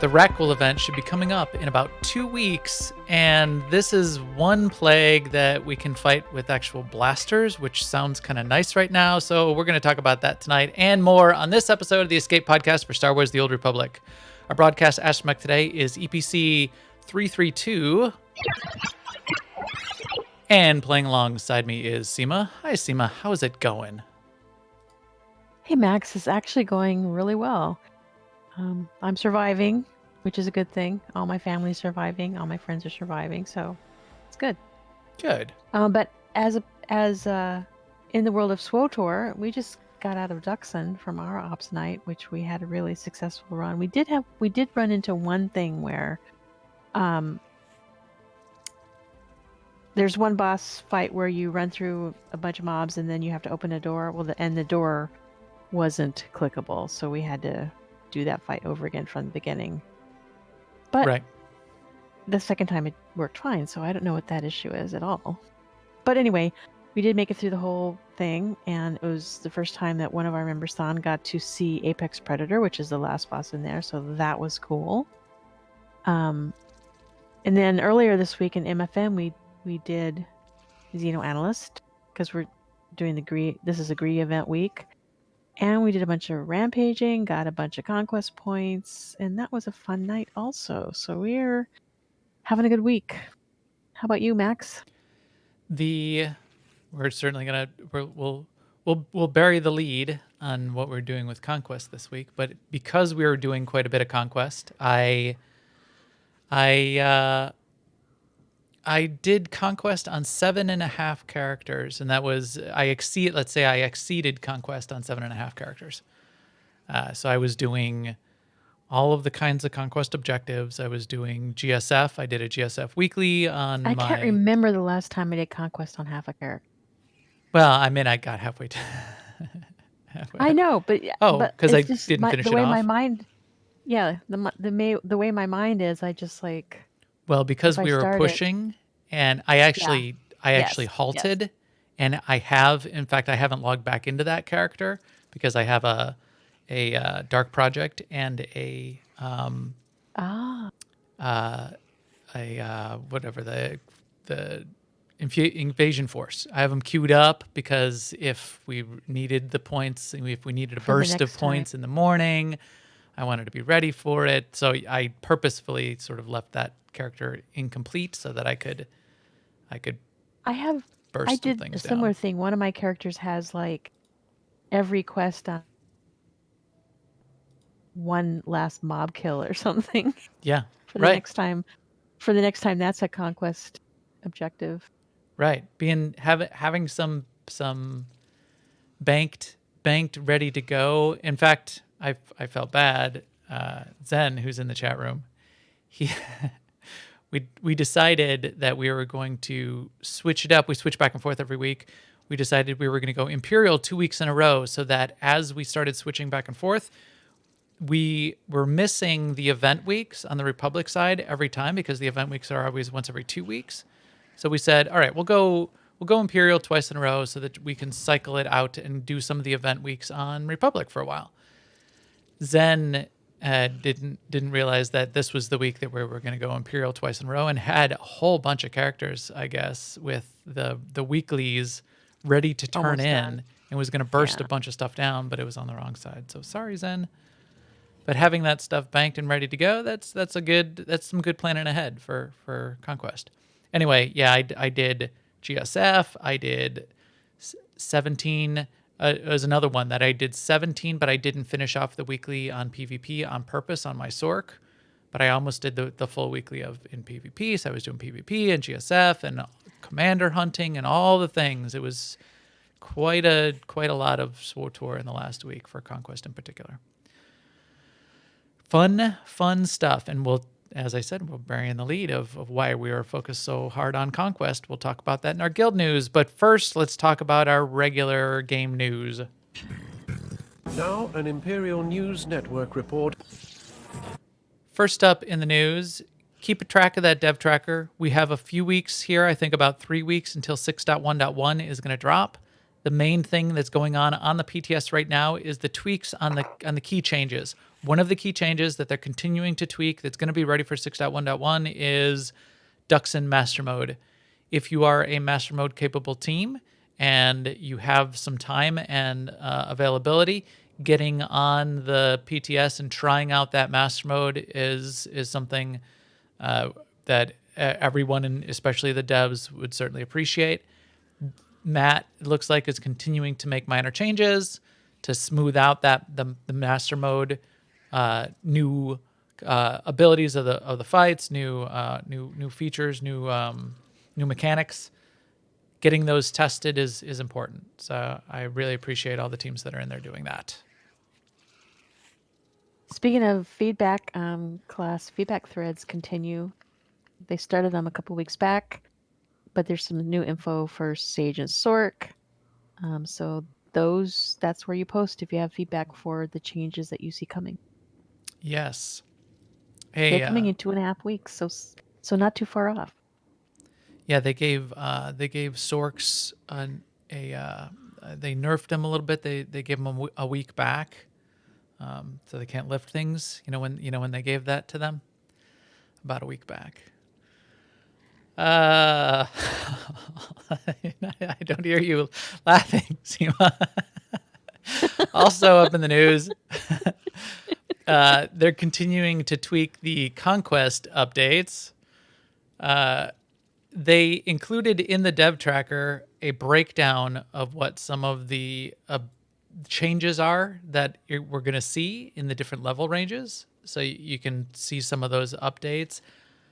The Rakghoul event should be coming up in about 2 weeks, and this is one plague that we can fight with actual blasters, which sounds kind of nice right now. So we're going to talk about that tonight and more on this episode of the Escape Podcast for Star Wars: The Old Republic. Our broadcast astromech today is EPC 332, and playing alongside me is Seema. Hi, Seema. How's it going? Hey, Max, it's actually going really well. I'm surviving, which is a good thing. All my family's surviving. All my friends are surviving, so it's good. Good. But as in the world of SWTOR, we just got out of Duxon from our ops night, which we had a really successful run. We did run into one thing where there's one boss fight where you run through a bunch of mobs and then you have to open a door. Well, the door wasn't clickable, so we had to do that fight over again from the beginning. But right. The second time it worked fine, so I don't know what that issue is at all. But anyway, we did make it through the whole thing, and it was the first time that one of our members, Than, got to see Apex Predator, which is the last boss in there, so that was cool. And then earlier this week in MFM, we did Xeno Analyst, because we're doing this is a GRE event week. And we did a bunch of rampaging, got a bunch of conquest points, and that was a fun night also. So we're having a good week. How about you, Max? We're certainly gonna we'll bury the lead on what we're doing with conquest this week, but because we were doing quite a bit of conquest, I did conquest on 7.5 characters, and that was I exceeded conquest on 7.5 characters. So I was doing all of the kinds of conquest objectives. I was doing GSF. I did a GSF weekly on I can't remember the last time I did conquest on half a character. Well, I mean, I got halfway. I know, but because I didn't finish the way it off. my mind, the way my mind is, I just like. Well, because we were pushing, and I actually halted, yes. and I haven't logged back into that character because I have a dark project and a whatever the invasion force. I have them queued up because if we needed the points, if we needed a burst of points in the morning, I wanted to be ready for it. So I purposefully sort of left that character incomplete so that I could burst I did things a similar down. thing. One of my characters has like every quest on one last mob kill or something. Yeah. For the next time that's a conquest objective. Right. Having some banked ready to go. In fact, I felt bad. Zen, who's in the chat room, we decided that we were going to switch it up. We switch back and forth every week. We decided we were going to go Imperial 2 weeks in a row so that as we started switching back and forth, we were missing the event weeks on the Republic side every time because the event weeks are always once every 2 weeks. So we said, all right, we'll go Imperial twice in a row so that we can cycle it out and do some of the event weeks on Republic for a while. Zen didn't realize that this was the week that we were going to go Imperial twice in a row and had a whole bunch of characters, I guess, with the weeklies ready to turn in and was going to burst a bunch of stuff down, but it was on the wrong side. So sorry, Zen. But having that stuff banked and ready to go, that's some good planning ahead for Conquest. Anyway, yeah, I did GSF. I did 17. It was another one that I did 17, but I didn't finish off the weekly on PvP on purpose on my Sork. But I almost did the full weekly in PvP. So I was doing PvP and GSF and commander hunting and all the things. It was quite a lot of SWTOR in the last week for Conquest in particular. Fun stuff. And as I said, we'll bury in the lead of why we are focused so hard on Conquest. We'll talk about that in our guild news. But first, let's talk about our regular game news. Now, an Imperial News Network report. First up in the news, keep a track of that dev tracker. We have a few weeks here, I think about 3 weeks until 6.1.1 is going to drop. The main thing that's going on the PTS right now is the tweaks on the key changes. One of the key changes that they're continuing to tweak that's going to be ready for 6.1.1 is Ducks in Master Mode. If you are a Master Mode capable team and you have some time and availability, getting on the PTS and trying out that Master Mode is something that everyone, and especially the devs, would certainly appreciate. Matt, it looks like, is continuing to make minor changes to smooth out the Master Mode, new abilities of the fights, new features, new mechanics. Getting those tested is important. So I really appreciate all the teams that are in there doing that. Speaking of feedback, class feedback threads continue. They started them a couple weeks back, but there's some new info for Sage and Sork. So that's where you post if you have feedback for the changes that you see coming. Yes. They're coming in 2.5 weeks, so not too far off. Yeah, they gave Sorks they nerfed him a little bit. They gave him a week back, so they can't lift things. When they gave that to them, about a week back. I don't hear you laughing, Seema. Also up in the news, they're continuing to tweak the Conquest updates. They included in the dev tracker a breakdown of what some of the changes are that we're going to see in the different level ranges. So you can see some of those updates.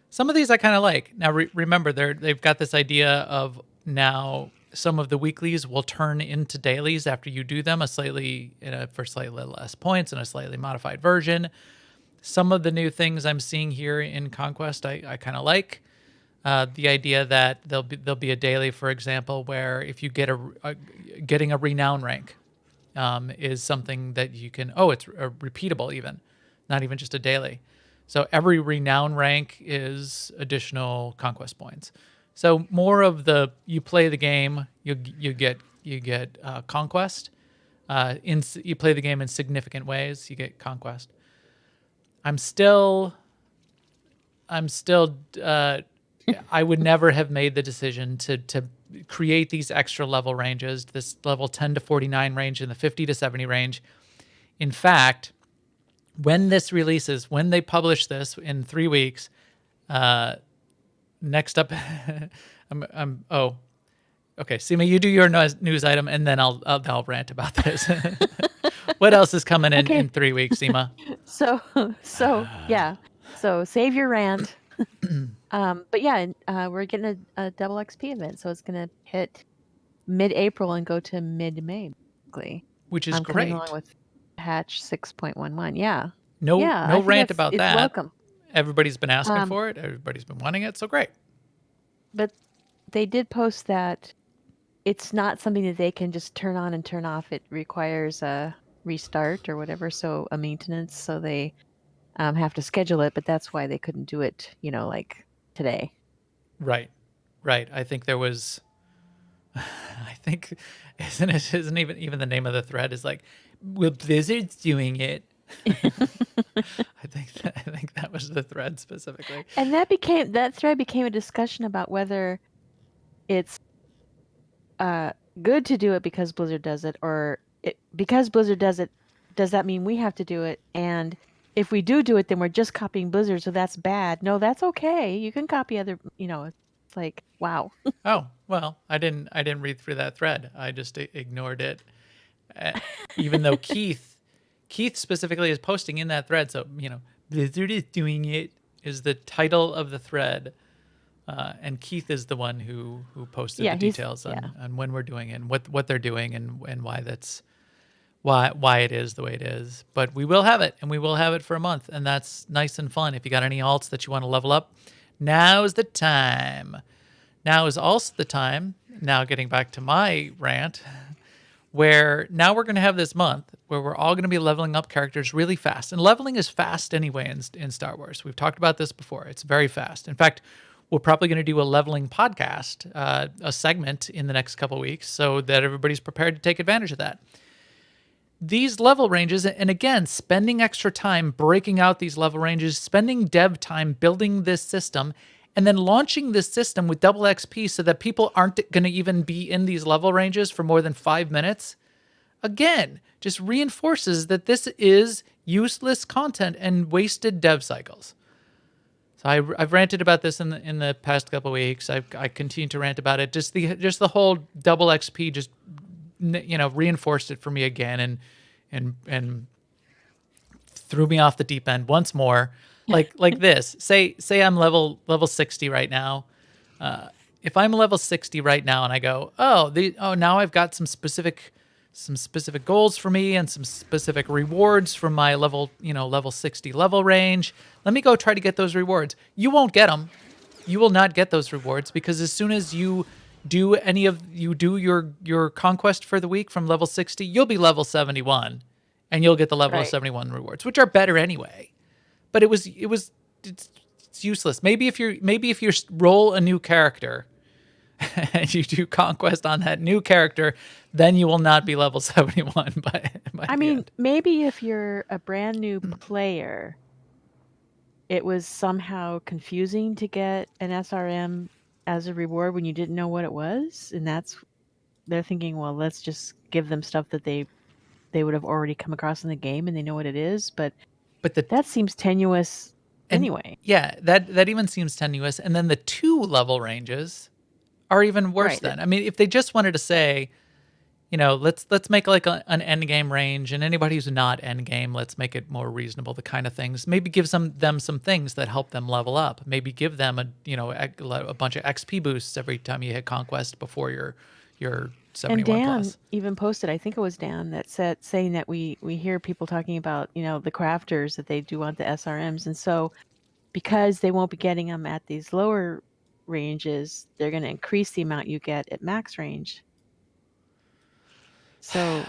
Some of these I kind of like. Now, remember, they've got this idea of now some of the weeklies will turn into dailies after you do them, for slightly less points and a slightly modified version. Some of the new things I'm seeing here in Conquest I kind of like. The idea that there'll be a daily, for example, where if you get getting a renown rank is something that you can. Oh, it's repeatable even, not even just a daily. So every renown rank is additional conquest points. So more of you play the game, you get conquest. You play the game in significant ways, you get conquest. I'm still. I would never have made the decision to create these extra level ranges, this level 10 to 49 range and the 50 to 70 range. In fact, when this releases, when they publish this in 3 weeks, next up, okay, Seema, you do your news item, and then I'll rant about this. What else is coming in 3 weeks, Seema? So save your rant. But yeah, we're getting a double XP event, so it's going to hit mid-April and go to mid-May, basically. Which is great. Coming along with patch 6.11. Yeah. No rant about that. Welcome. Everybody's been asking for it. Everybody's been wanting it. So great. But they did post that it's not something that they can just turn on and turn off. It requires a restart or whatever, so a maintenance. So they have to schedule it, but that's why they couldn't do it, like today. Right. I think there was. I think isn't even the name of the thread is like, well, Blizzard's doing it. I think that was the thread specifically. And that thread became a discussion about whether it's good to do it because Blizzard does it, or because Blizzard does it, does that mean we have to do it? And if we do it, then we're just copying Blizzard, so that's bad. No, that's okay. You can copy other, it's like, wow. Oh, well, I didn't read through that thread. I just ignored it. Even though Keith specifically is posting in that thread. So, Blizzard is doing it is the title of the thread. And Keith is the one who posted the details on when we're doing it and what they're doing and why that's why it is the way it is. But we will have it, and we will have it for a month, and that's nice and fun. If you got any alts that you want to level up, now's the time. Now is also the time, now getting back to my rant, where now we're going to have this month where we're all going to be leveling up characters really fast. And leveling is fast anyway in Star Wars. We've talked about this before. It's very fast. In fact, we're probably going to do a leveling podcast, a segment in the next couple of weeks, so that everybody's prepared to take advantage of that. These level ranges, and again, spending extra time breaking out these level ranges, spending dev time building this system, and then launching this system with double XP so that people aren't going to even be in these level ranges for more than 5 minutes, again, just reinforces that this is useless content and wasted dev cycles. So I've ranted about this in the past couple of weeks. I continue to rant about it. Just the whole double XP just reinforced it for me again and threw me off the deep end once more. Like this. Say I'm level 60 right now. If I'm level 60 right now and I go, now I've got some specific goals for me and some specific rewards from my level 60 level range. Let me go try to get those rewards. You won't get them. You will not get those rewards because as soon as you do your conquest for the week from level 60, you'll be level 71 and you'll get the level 71 rewards, which are better anyway. But it's useless. Maybe if you roll a new character and you do conquest on that new character, then you will not be level 71 by I mean, end. maybe if you're a brand new player, it was somehow confusing to get an SRM as a reward when you didn't know what it was, and they're thinking, well, let's just give them stuff that they would have already come across in the game and they know what it is, but that seems tenuous anyway. Yeah, that even seems tenuous. And then the 2 level ranges are even worse then. I mean, if they just wanted to say, let's make like an end game range, and anybody who's not end game, let's make it more reasonable. The kind of things, maybe give them some things that help them level up. Maybe give them a bunch of XP boosts every time you hit conquest before your 71 and Dan plus. even posted, I think it was Dan that saying that we hear people talking about the crafters that they do want the SRMs, and so because they won't be getting them at these lower ranges, they're going to increase the amount you get at max range. So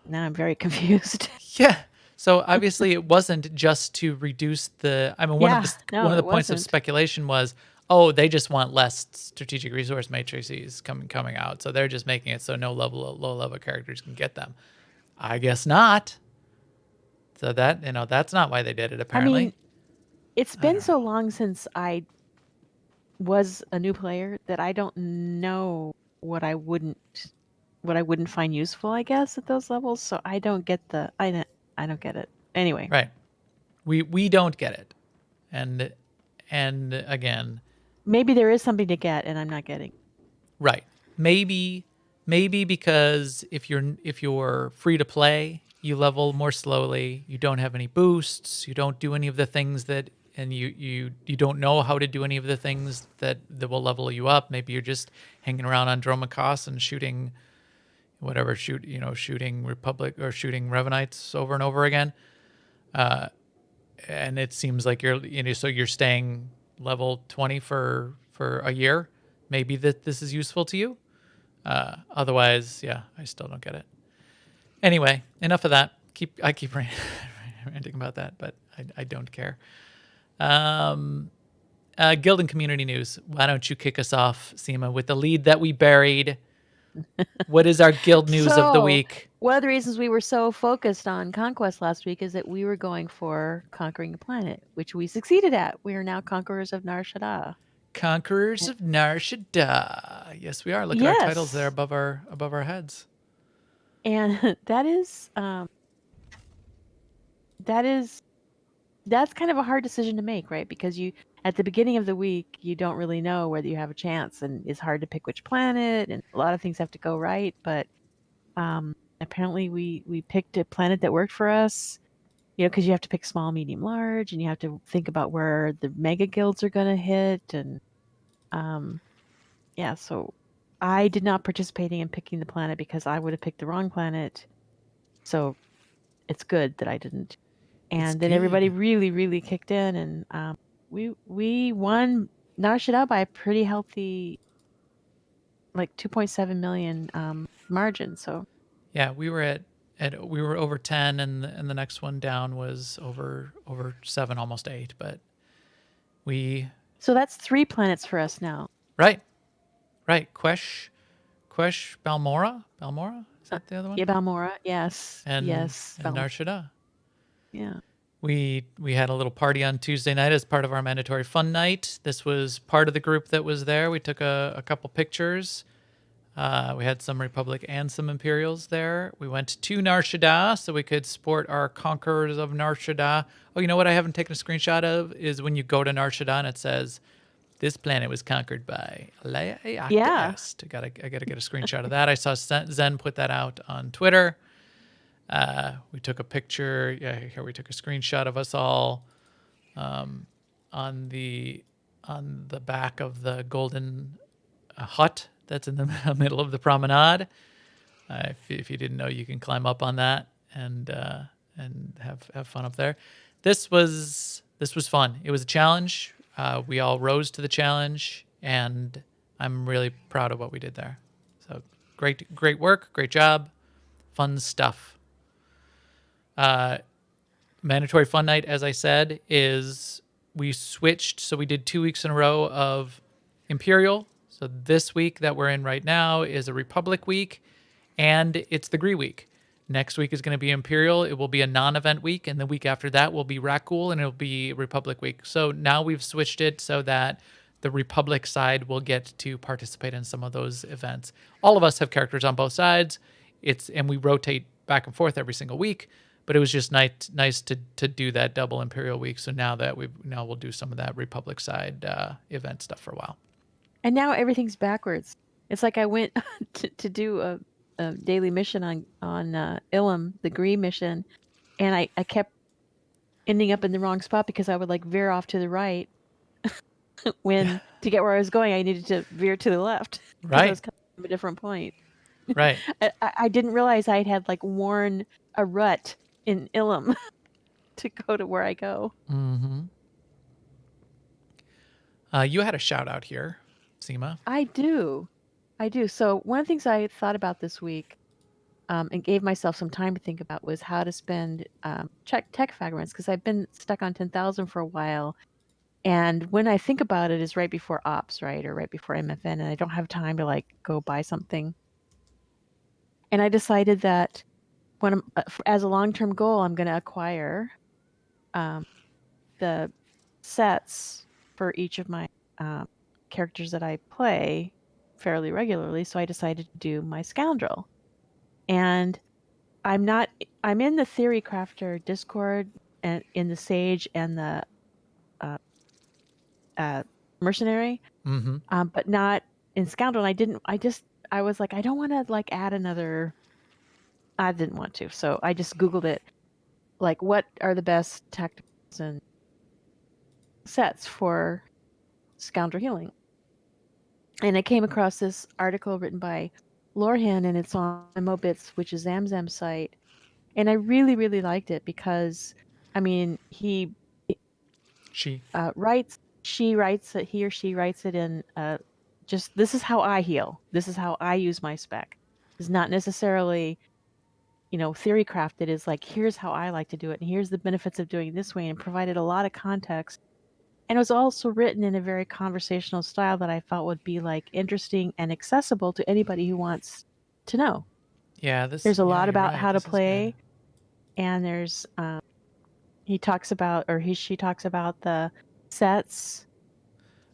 now I'm very confused. Yeah. So obviously it wasn't just to reduce the. I mean, one of the points of speculation was, they just want less strategic resource matrices coming out, so they're just making it so low level characters can get them. I guess not. So that that's not why they did it. Apparently, I mean, it's been so long since I was a new player that I don't know what I wouldn't find useful, I guess, at those levels. So I don't get I don't get it. Anyway. Right. We don't get it. And again, maybe there is something to get and I'm not getting. Right. Maybe because if you're free to play, you level more slowly, you don't have any boosts, you don't do any of the things that and you don't know how to do any of the things that will level you up. Maybe you're just hanging around on Dromacos and shooting shooting Republic or shooting Revenites over and over again. And it seems like so you're staying level 20 for a year. Maybe that this is useful to you. Otherwise, yeah, I still don't get it. Anyway, enough of that. I keep ranting about that, but I don't care. Guild and community news. Why don't you kick us off, Seema, with the lead that we buried? What is our guild news of the week? One of the reasons we were so focused on Conquest last week is that we were going for conquering a planet, which we succeeded at. We are now conquerors of Nar Shaddaa. Conquerors of Nar Shaddaa. Yes, we are. Look at our titles there above our heads. And that's kind of a hard decision to make, right? Because at the beginning of the week, you don't really know whether you have a chance, and it's hard to pick which planet, and a lot of things have to go right. But apparently we picked a planet that worked for us, because you have to pick small, medium, large, and you have to think about where the mega guilds are going to hit. And so I did not participating in picking the planet because I would have picked the wrong planet. So it's good that I didn't. And then everybody really, really kicked in, and we won Nar Shaddaa by a pretty healthy, like 2.7 million margin. So yeah, we were we were over 10, and the next one down was over 7, almost 8. But we So that's 3 planets for us now. Right. Quesh Balmora? Is that the other one? Yeah, Balmora. Yes. And Yes. and Balmora. Nar Shaddaa. Yeah. We had a little party on Tuesday night as part of our mandatory fun night. This was part of the group that was there. We took a couple pictures. We had some Republic and some Imperials there. We went to Nar Shaddaa so we could sport our Conquerors of Nar Shaddaa. Oh, you know what I haven't taken a screenshot of is when you go to Nar Shaddaa and it says, "This planet was conquered by Leia Yeah. Est." I gotta get a screenshot of that. I saw Zen put that out on Twitter. We took a picture. Yeah, here we took a screenshot of us all on the back of the golden hut that's in the middle of the promenade. If you didn't know, you can climb up on that and have fun up there. This was fun. It was a challenge. We all rose to the challenge, and I'm really proud of what we did there. So great work, great job, fun stuff. Mandatory fun night, as I said, is we switched. So we did 2 weeks in a row of Imperial. So this week that we're in right now is a Republic week, and it's the Gree week. Next week is going to be Imperial. It will be a non-event week, and the week after that will be Rakghoul, and it'll be Republic week. So now we've switched it so that the Republic side will get to participate in some of those events. All of us have characters on both sides. And we rotate back and forth every single week. But it was just nice to do that double Imperial week. So now we'll do some of that Republic side event stuff for a while. And now everything's backwards. It's like I went to do a daily mission on Ilum, the Gree mission, and I kept ending up in the wrong spot because I would like veer off to the right when to get where I was going. I needed to veer to the left because I was coming from a different point. Right. I didn't realize I had like worn a rut in Ilum to go to where I go. Mm-hmm. You had a shout out here, Seema. I do. So one of the things I thought about this week and gave myself some time to think about was how to spend tech fragments, because I've been stuck on 10,000 for a while. And when I think about it is right before ops, right? Or right before MFN, and I don't have time to like go buy something. And I decided that when I'm, as a long-term goal, I'm going to acquire the sets for each of my characters that I play fairly regularly. So I decided to do my Scoundrel. And I'm in the Theory Crafter Discord and in the Sage and the Mercenary, but not in Scoundrel. And I was like, I don't want to like add another. I didn't want to. So I just Googled it. Like, what are the best tacticals and sets for Scoundrel Healing? And I came across this article written by Lorhan, and it's on Mobits, which is Zamzam's site. And I really, really liked it because, I mean, he writes it in just, this is how I heal. This is how I use my spec. It's not necessarily, theory crafted. Is like, here's how I like to do it, and here's the benefits of doing it this way, and provided a lot of context. And it was also written in a very conversational style that I felt would be like interesting and accessible to anybody who wants to know. Yeah, there's a lot about how to play, and there's she talks about the sets.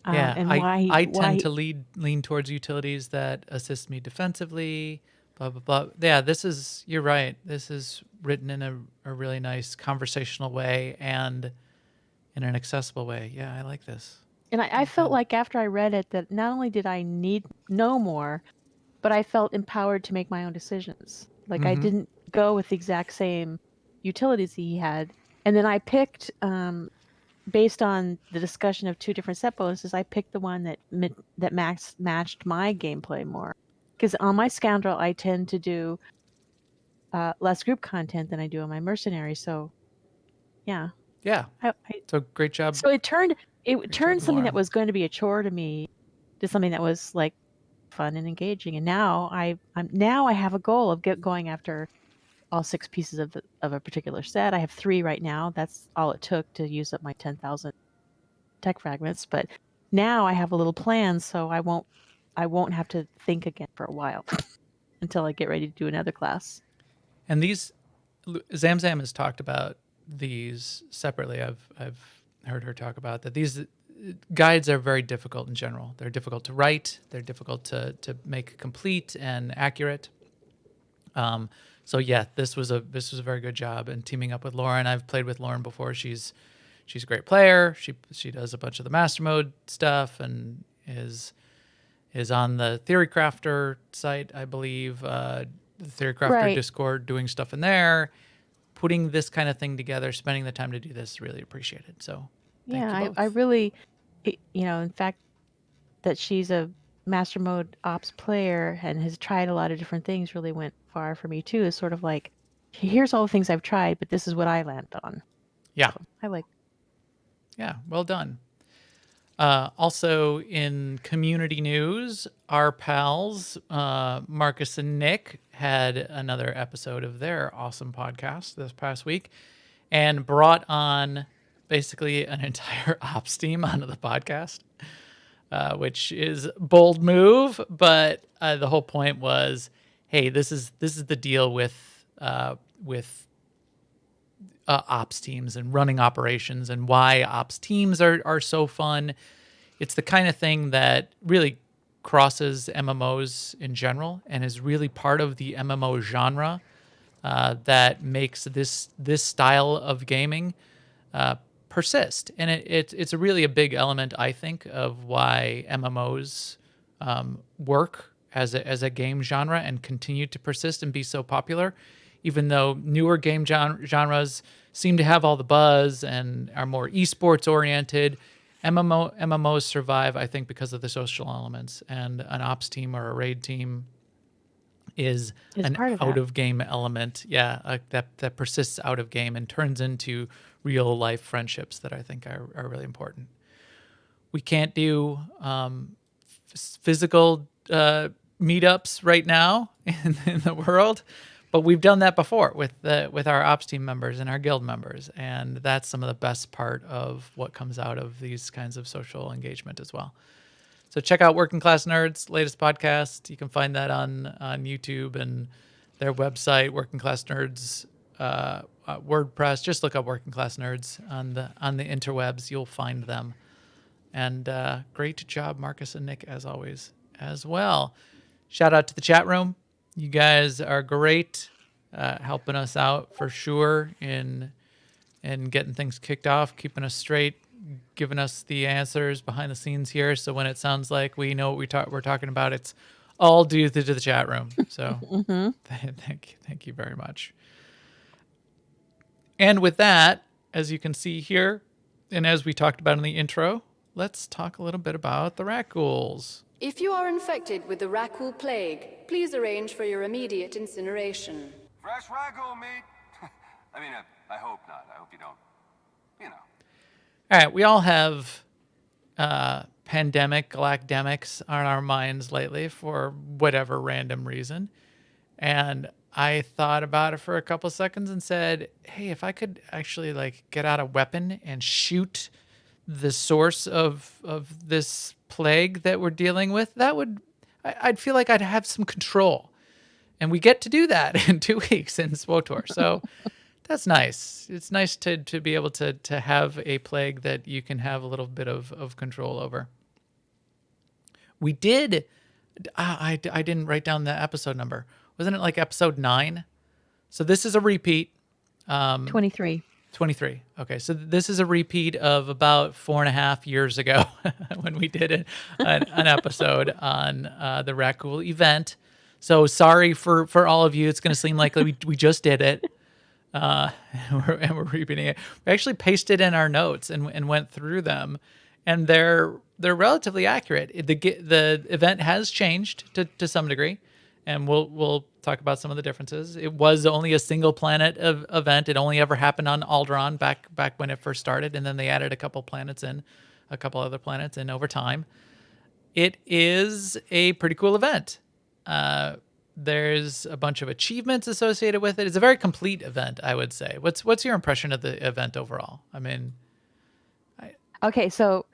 And why I tend to lean towards utilities that assist me defensively. Blah blah blah. Yeah, you're right. This is written in a really nice conversational way and in an accessible way. Yeah, I like this. And I felt like after I read it that not only did I know more, but I felt empowered to make my own decisions. Like I didn't go with the exact same utilities he had. And then I picked, based on the discussion of 2 different set bonuses, I picked the one that matched my gameplay more. Because on my Scoundrel, I tend to do less group content than I do on my Mercenary. So, yeah. Yeah. So great job. So it turned something that was going to be a chore to me to something that was like fun and engaging. And now I have a goal of going after all 6 pieces of a particular set. I have 3 right now. That's all it took to use up my 10,000 tech fragments. But now I have a little plan, so I won't have to think again for a while until I get ready to do another class. And these, Zamzam has talked about these separately. I've heard her talk about that. These guides are very difficult in general. They're difficult to write. They're difficult to make complete and accurate. So yeah, this was a very good job. And teaming up with Lauren, I've played with Lauren before. She's a great player. She does a bunch of the master mode stuff and is on the Theory Crafter site, I believe. The Theory Crafter Right. Discord, doing stuff in there, putting this kind of thing together, spending the time to do this, really appreciated. So thank you both. I really, in fact, that she's a master mode ops player and has tried a lot of different things really went far for me too. It's sort of like, here's all the things I've tried, but this is what I landed on. Yeah. So I like. Yeah, well done. Also in community news, our pals, Marcus and Nick, had another episode of their awesome podcast this past week and brought on basically an entire ops team onto the podcast, which is a bold move. But the whole point was, hey, this is the deal with ops teams and running operations and why ops teams are so fun. It's the kind of thing that really crosses MMOs in general and is really part of the MMO genre that makes this style of gaming persist. And it's a really a big element, I think, of why MMOs work as a game genre and continue to persist and be so popular, even though newer game genres seem to have all the buzz and are more esports oriented. MMOs survive, I think, because of the social elements, and an ops team or a raid team is an part of out that. of game element. Yeah, that persists out of game and turns into real life friendships that I think are really important. We can't do physical meetups right now in the world, but we've done that before with our ops team members and our guild members, and that's some of the best part of what comes out of these kinds of social engagement as well. So check out Working Class Nerds' latest podcast. You can find that on YouTube and their website, Working Class Nerds WordPress. Just look up Working Class Nerds on the interwebs. You'll find them. And great job, Marcus and Nick, as always, as well. Shout out to the chat room. You guys are great, helping us out for sure in getting things kicked off, keeping us straight, giving us the answers behind the scenes here. So when it sounds like we know what we're talking about, it's all due to the chat room. So thank you very much. And with that, as you can see here, and as we talked about in the intro, let's talk a little bit about the Rakghouls. If you are infected with the Rakghoul plague, please arrange for your immediate incineration. Fresh Rakghoul meat? I mean, I hope not. I hope you don't, you know. All right, we all have pandemic, galacdemics on our minds lately for whatever random reason. And I thought about it for a couple seconds and said, hey, if I could actually get out a weapon and shoot the source of this plague that we're dealing with, I'd feel like I'd have some control. And we get to do that in 2 weeks in SWTOR. So that's nice. It's nice to be able to have a plague that you can have a little bit of control over. We did, I didn't write down the episode number. Wasn't it like episode 9? So this is a repeat. 23. 23. Okay, so this is a repeat of about 4.5 years ago when we did an episode on the Rakghoul event. So sorry for all of you. It's going to seem like we just did it, and we're repeating it. We actually pasted in our notes and went through them, and they're relatively accurate. The event has changed to some degree, and we'll talk about some of the differences. It was only a single planet event. It only ever happened on Alderaan back when it first started, and then they added a couple other planets in over time. It is a pretty cool event. There's a bunch of achievements associated with it. It's a very complete event, I would say. What's your impression of the event overall? I mean, Okay, so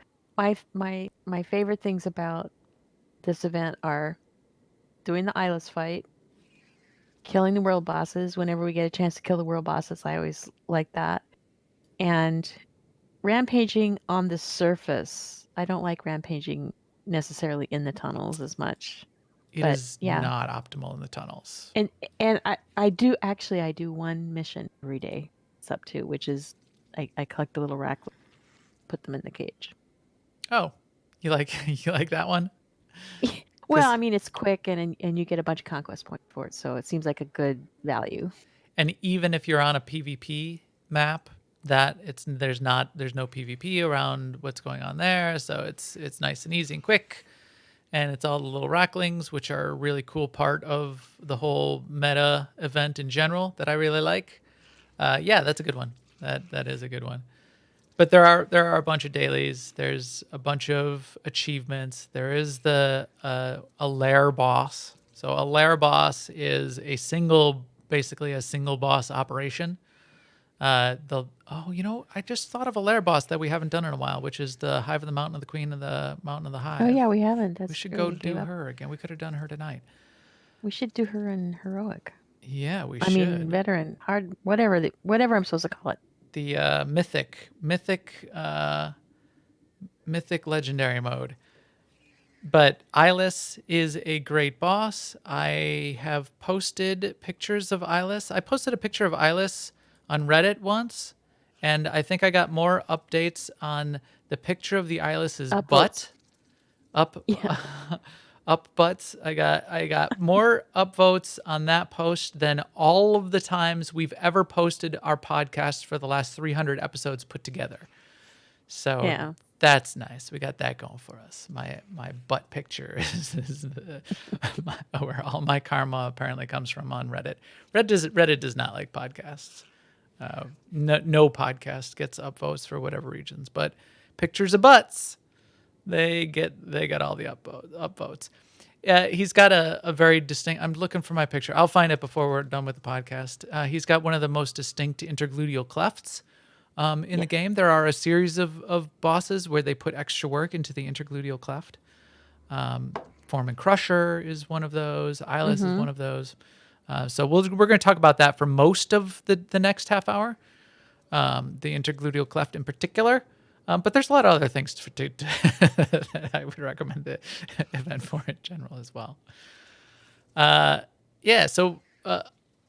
my favorite things about this event are doing the eyeless fight, killing the world bosses whenever we get a chance to kill the world bosses. I always like that. And rampaging on the surface. I don't like rampaging necessarily in the tunnels as much. It But is yeah. not optimal in the tunnels. And I do one mission every day. It's up to, which is I collect the little Rakghoul, put them in the cage. Oh, you like you like that one? Well, 'Cause- I mean, it's quick and you get a bunch of conquest points for it, so it seems like a good value. And even if you're on a PvP map, there's no PvP around what's going on there, so it's nice and easy and quick. And it's all the little racklings, which are a really cool part of the whole meta event in general that I really like. Yeah, that's a good one. That is a good one. But there are a bunch of dailies. There's a bunch of achievements. There is a lair boss. So a lair boss is basically a single boss operation. I just thought of a lair boss that we haven't done in a while, which is the Hive of the Mountain of the Queen of the Mountain of the Hive. Oh yeah, we haven't. We That's should true. go We gave do up. her again. We could have done her tonight. We should do her in heroic. Yeah, we I should. mean, veteran, hard, whatever I'm supposed to call it. The mythic legendary mode. But Eyeless is a great boss. I have posted pictures of Eyeless. I posted a picture of Eyeless on Reddit once, and I think I got more updates on the picture of the Eyeless's butt. Yeah. Up butts. I got more upvotes on that post than all of the times we've ever posted our podcast for the last 300 episodes put together. So Yeah. that's nice. We got that going for us. My butt picture is where all my karma apparently comes from on Reddit. Reddit does not like podcasts. No podcast gets upvotes for whatever reasons, but pictures of butts, they get all the upvotes. He's got a very distinct. I'm looking for my picture. I'll find it before we're done with the podcast. He's got one of the most distinct intergluteal clefts in the game. There are a series of bosses where they put extra work into the intergluteal cleft. Foreman Crusher is one of those. Eyeless is one of those. So we're going to talk about that for most of the next half hour. The intergluteal cleft in particular. But there's a lot of other things that I would recommend the event for in general as well. So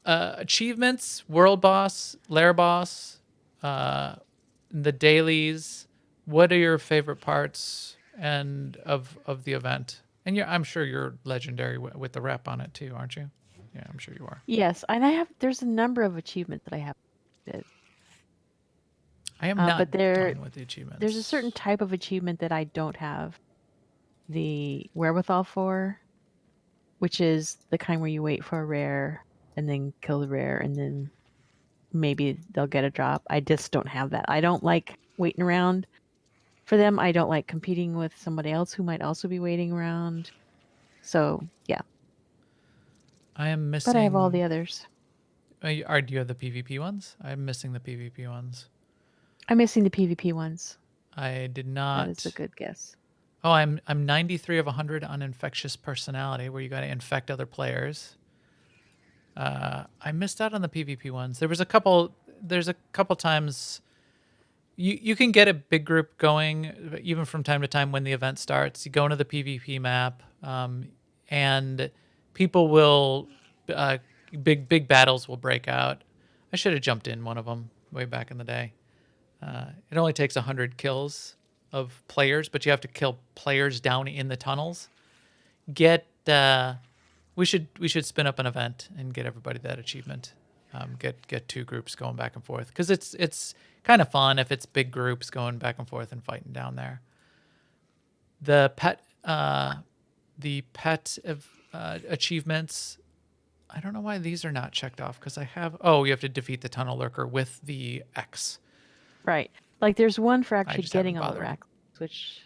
achievements, world boss, lair boss, the dailies. What are your favorite parts of the event? And I'm sure you're legendary with the rep on it too, aren't you? Yeah, I'm sure you are. Yes, and there's a number of achievements that I have did. I am not but done with the achievements. There's a certain type of achievement that I don't have the wherewithal for, which is the kind where you wait for a rare and then kill the rare and then maybe they'll get a drop. I just don't have that. I don't like waiting around for them. I don't like competing with somebody else who might also be waiting around. So, yeah. I am missing. But I have all the others. Do you have the PvP ones? I'm missing the PvP ones. I'm missing the PvP ones. I did not. That is a good guess. Oh, I'm 93 of 100 on infectious personality, where you got to infect other players. I missed out on the PvP ones. There's a couple times you can get a big group going, even from time to time when the event starts. You go into the PvP map, and people will big battles will break out. I should have jumped in one of them way back in the day. It only takes 100 kills of players, but you have to kill players down in the tunnels. We should spin up an event and get everybody that achievement. Get two groups going back and forth, because it's kind of fun if it's big groups going back and forth and fighting down there. The pet achievements. I don't know why these are not checked off, because I have. Oh, you have to defeat the tunnel lurker with the X. Right. Like there's one for actually just getting haven't all the bothered. racks, which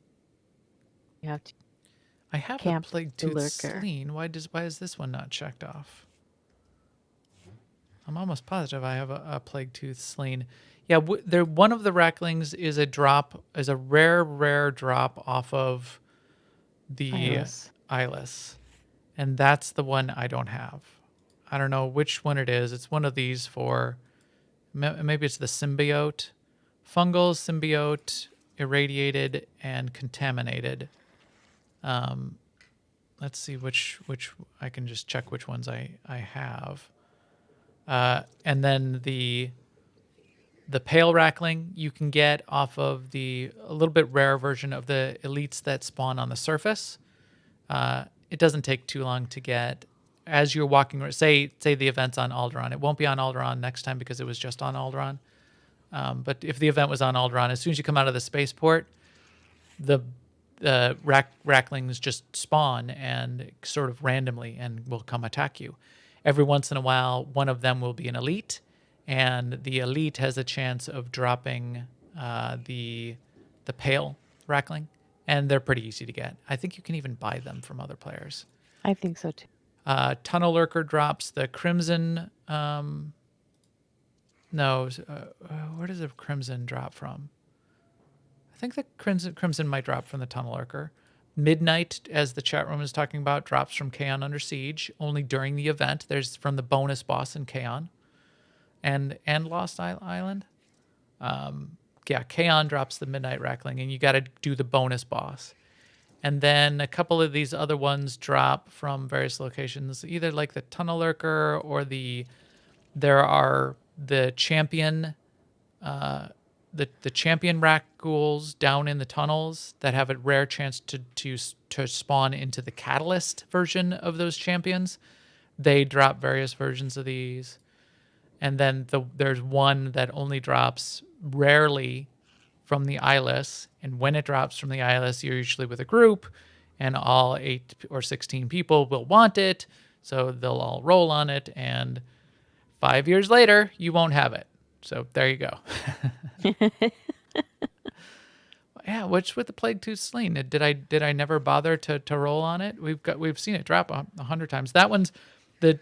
you have to. I have the Camp plague the tooth lurker. sleen. Why is this one not checked off? I'm almost positive I have a plague tooth sleen. Yeah, there. One of the Racklings is a rare drop off of the Eyeless. Eyeless, and that's the one I don't have. I don't know which one it is. It's one of these for maybe it's the symbiote, fungal, symbiote, irradiated, and contaminated. Let's see which I can just check which ones I have. And then the pale Rackling you can get off of a little bit rare version of the elites that spawn on the surface. It doesn't take too long to get as you're walking. Say the event's on Alderaan. It won't be on Alderaan next time because it was just on Alderaan. But if the event was on Alderaan, as soon as you come out of the spaceport, the Racklings just spawn and sort of randomly and will come attack you. Every once in a while, one of them will be an elite, and the elite has a chance of dropping the pale Rackling, and they're pretty easy to get. I think you can even buy them from other players. I think so too. Tunnel Lurker drops the Crimson. No, where does the Crimson drop from? I think the Crimson might drop from the Tunnel Lurker. Midnight, as the chat room is talking about, drops from Kaon Under Siege only during the event. There's from the bonus boss in Kaon and Lost Island. Yeah, Kaon drops the Midnight Rackling, and you got to do the bonus boss. And then a couple of these other ones drop from various locations, either like the Tunnel Lurker or there are the champion the champion Rakghouls down in the tunnels that have a rare chance to spawn into the catalyst version of those champions. They drop various versions of these. And then there's one that only drops rarely from the eyeless. And when it drops from the eyeless, you're usually with a group, and all 8 or 16 people will want it. So they'll all roll on it, and 5 years later, you won't have it. So there you go. Yeah, what's with the Plague Tooth Slain? Did I never bother to roll on it? We've seen it drop 100 times. That one's the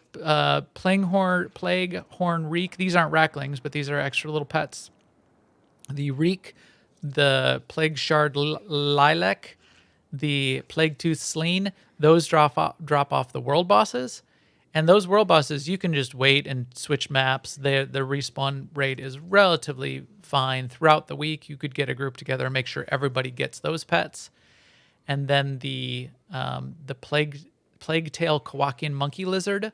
Plague Horn Reek. These aren't Racklings, but these are extra little pets. The Reek, the Plague Shard Lilac, the Plague Tooth Slain. Those drop off the world bosses. And those world bosses, you can just wait and switch maps. The respawn rate is relatively fine throughout the week. You could get a group together and make sure everybody gets those pets. And then the Plague Tail Kowakian Monkey Lizard,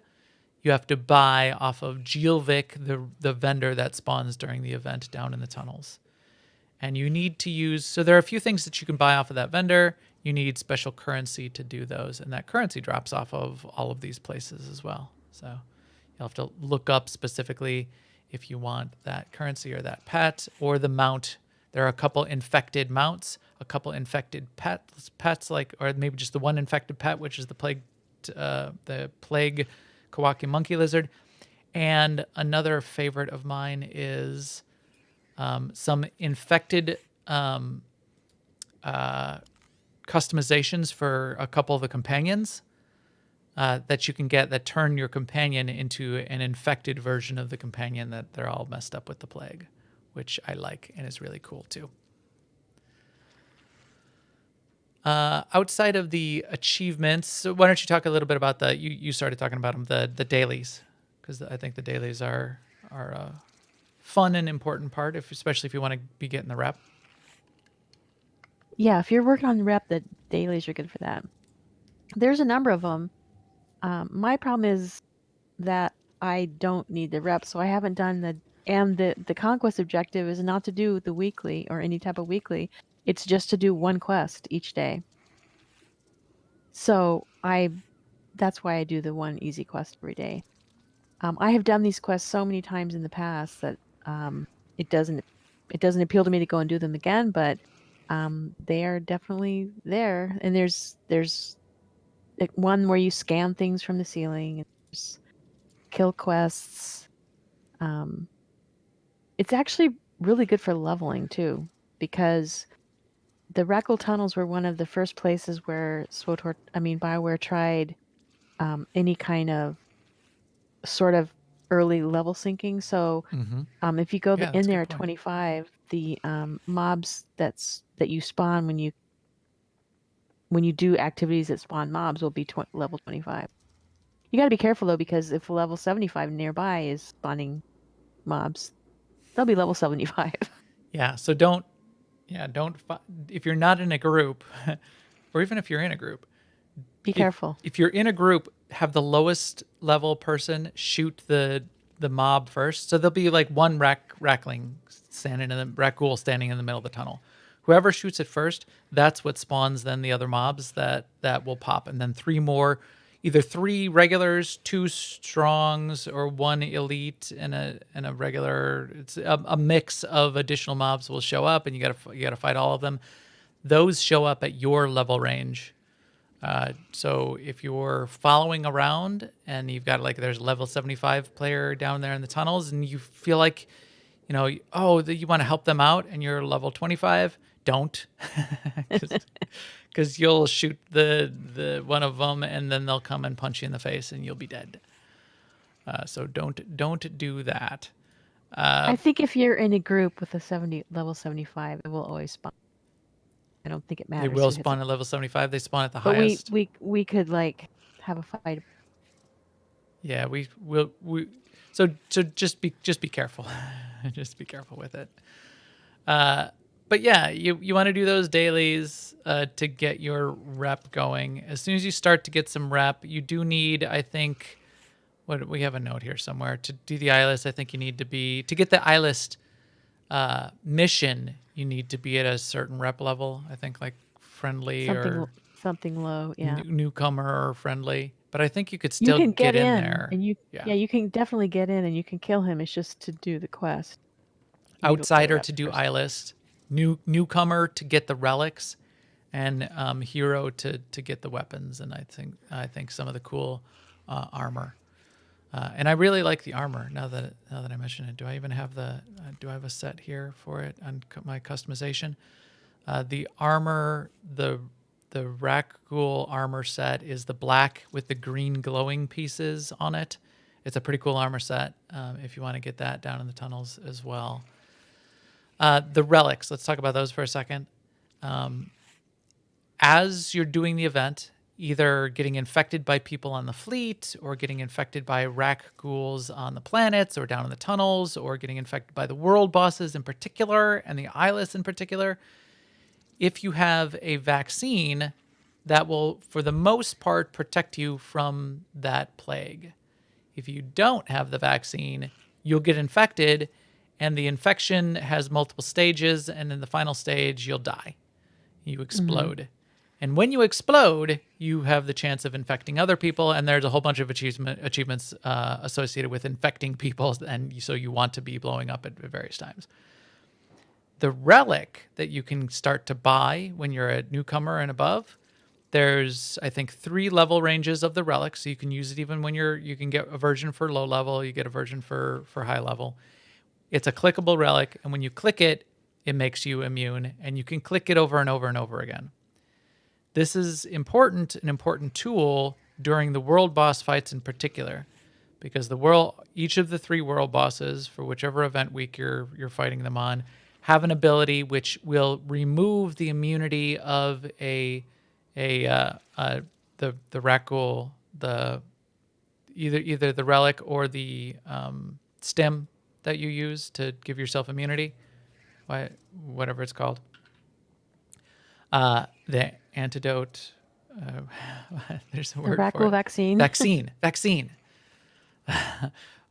you have to buy off of Geelvik, the vendor that spawns during the event down in the tunnels. And you need to use, so there are a few things that you can buy off of that vendor. You need special currency to do those, and that currency drops off of all of these places as well. So you'll have to look up specifically if you want that currency or that pet or the mount. There are a couple infected mounts, a couple infected pets like, or maybe just the one infected pet, which is the plague Kowakian Monkey Lizard. And another favorite of mine is some infected customizations for a couple of the companions that you can get that turn your companion into an infected version of the companion that they're all messed up with the plague, which I like and is really cool too. Outside of the achievements, so why don't you talk a little bit about you started talking about them, the dailies, because I think the dailies are a fun and important part, especially if you want to be getting the rep. Yeah, if you're working on the rep, the dailies are good for that. There's a number of them. My problem is that I don't need the rep, so I haven't done the conquest objective is not to do the weekly or any type of weekly. It's just to do one quest each day. So that's why I do the one easy quest every day. I have done these quests so many times in the past that it doesn't appeal to me to go and do them again, but they are definitely there. And there's one where you scan things from the ceiling. There's kill quests. It's actually really good for leveling too, because the Rakghoul tunnels were one of the first places where BioWare tried any kind of sort of early level syncing. So if you go Yeah, in that's a there good at point. 25, the mobs that you spawn when you do activities that spawn mobs will be level 25. You got to be careful though, because if level 75 nearby is spawning mobs, they'll be level 75. Yeah, so don't if you're not in a group, or even if you're in a group, Be if careful. if you're in a group, have the lowest level person shoot the mob first. So there'll be like one Rakghoul standing in the middle of the tunnel. Whoever shoots it first, that's what spawns then the other mobs that will pop, and then three more, either three regulars, two strongs, or one elite and a regular. It's a mix of additional mobs will show up, and you gotta fight all of them. Those show up at your level range. So if you're following around and you've got like there's a level 75 player down there in the tunnels and you feel like, you want to help them out and you're level 25, don't, because you'll shoot the one of them and then they'll come and punch you in the face and you'll be dead. So don't do that. I think if you're in a group with a level 75, it will always spawn. I don't think it They matters will who hits spawn it. at level 75. They spawn at the But highest. we could like have a fight. Yeah, we will. So just be careful. Just be careful with it. But yeah, you want to do those dailies to get your rep going. As soon as you start to get some rep, you do need, I think, what we have a note here somewhere to do the eyelist. I think you need to get the eyelist mission. You need to be at a certain rep level. I think like friendly Something or something low, yeah. newcomer or friendly. But I think you could You still can get get in in there. and Yeah. yeah, you can definitely get in and you can kill him. It's just to do the quest. You need a low Outsider rep to do first. eyelist, newcomer to get the relics, and hero to get the weapons. And I think some of the cool armor. And I really like the armor. Now that I mention it, do I even have do I have a set here for it on my customization? The armor, the Rakghoul armor set is the black with the green glowing pieces on it. It's a pretty cool armor set if you want to get that down in the tunnels as well. The relics, let's talk about those for a second. As you're doing the event, either getting infected by people on the fleet or getting infected by Rakghouls on the planets or down in the tunnels or getting infected by the world bosses in particular and the eyeless in particular, if you have a vaccine, that will, for the most part, protect you from that plague. If you don't have the vaccine, you'll get infected, and the infection has multiple stages, and in the final stage, you'll die. You explode. And when you explode, you have the chance of infecting other people, and there's a whole bunch of achievements associated with infecting people, and so you want to be blowing up at various times. The relic that you can start to buy when you're a newcomer and above, there's, I think, 3 level ranges of the relic, so you can use it even when you can get a version for low level, you get a version for high level. It's a clickable relic, and when you click it, it makes you immune, and you can click it over and over and over again. This is an important tool during the world boss fights in particular, because each of the 3 world bosses for whichever event week you're fighting them on have an ability which will remove the immunity of the Rakghoul, either the relic or the stem that you use to give yourself immunity, whatever it's called. The antidote. There's a The word for Rakghoul it. vaccine. Vaccine.